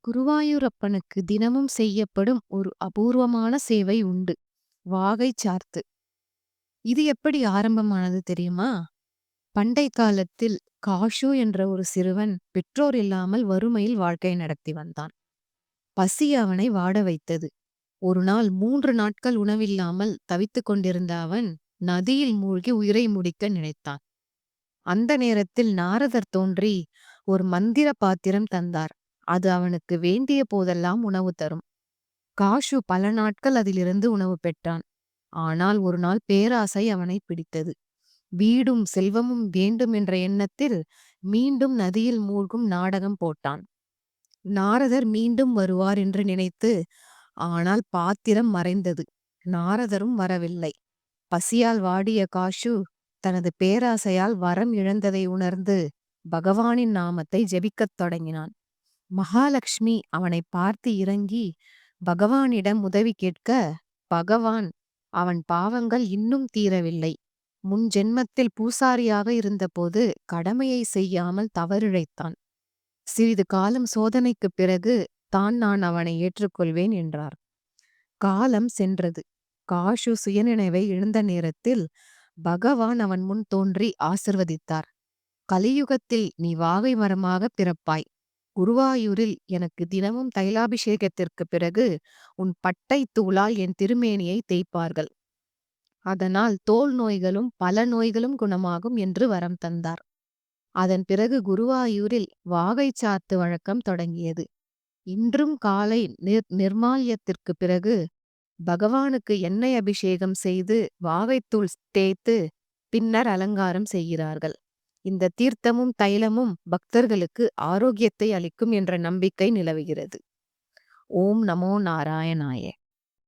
குருவாயூரப்பனுக்கு தினமும் செய்யப்படும் ஒரு அபூர்வமான சேவை உண்டு. வாகை சார்த்து. இது எப்படி ஆரம்பமானது தெரியுமா? பண்டை காலத்தில் காஷு என்ற ஒரு சிறுவன் பெற்றோர் இல்லாமல் வறுமையில் வாழ்க்கை நடத்தி வந்தான். பசி அவனை வாட வைத்தது. ஒரு நாள் 3 நாட்கள் உணவில்லாமல் தவித்துக் கொண்டிருந்த அவன் நதியில் மூழ்கி உயிரை முடிக்க நினைத்தான். அந்த நேரத்தில் நாரதர் தோன்றி ஒரு மந்திர பாத்திரம் தந்தார். அது அவனுக்கு வேண்டிய போதெல்லாம் உணவு தரும். காஷு பல நாட்கள் அதிலிருந்து உணவு பெற்றான். ஆனால் ஒரு நாள் பேராசை அவனை பிடித்தது. வீடும் செல்வமும் வேண்டும் என்ற எண்ணத்தில் மீண்டும் நதியில் மூழ்கும் நாடகம் போட்டான். நாரதர் மீண்டும் வருவார் என்று நினைத்து, ஆனால் பாத்திரம் மறைந்தது. நாரதரும் வரவில்லை. பசியால் வாடிய காஷு தனது பேராசையால் வரம் இழந்ததை உணர்ந்து பகவானின் நாமத்தை ஜெபிக்கத் தொடங்கினான். மகாலட்சுமி அவனை பார்த்து இறங்கி பகவானிடம் உதவி கேட்க, பகவான் அவன் பாவங்கள் இன்னும் தீரவில்லை. முன் ஜென்மத்தில் பூசாரியாக இருந்தபோது கடமையை செய்யாமல் தவறிழைத்தான். சிறிது காலம் சோதனைக்குப் பிறகு நான் அவனை ஏற்றுக்கொள்வேன் என்றார். காலம் சென்றது. காஷு சுயநினைவை இழந்த நேரத்தில் பகவான் அவன் முன் தோன்றி ஆசிர்வதித்தார். கலியுகத்தில் நீ வாகை மரமாக பிறப்பாய். குருவாயூரில் எனக்கு தினமும் தைலாபிஷேகத்திற்கு பிறகு உன் பட்டை தூளால் என் திருமேனியை தேய்ப்பார்கள். அதனால் தோல் நோய்களும் பல நோய்களும் குணமாகும் என்று வரம் தந்தார். அதன் பிறகு குருவாயூரில் வாகை சாத்து வழக்கம் தொடங்கியது. இன்றும் காலை நிர்மால்யத்திற்கு பிறகு பகவானுக்கு எண்ணெய் அபிஷேகம் செய்து வாகைத்தூள் தேய்த்து பின்னர் அலங்காரம் செய்கிறார்கள். இந்த தீர்த்தமும் தைலமும் பக்தர்களுக்கு ஆரோக்கியத்தை அளிக்கும் என்ற நம்பிக்கை நிலவுகிறது. ஓம் நமோ நாராயணாய.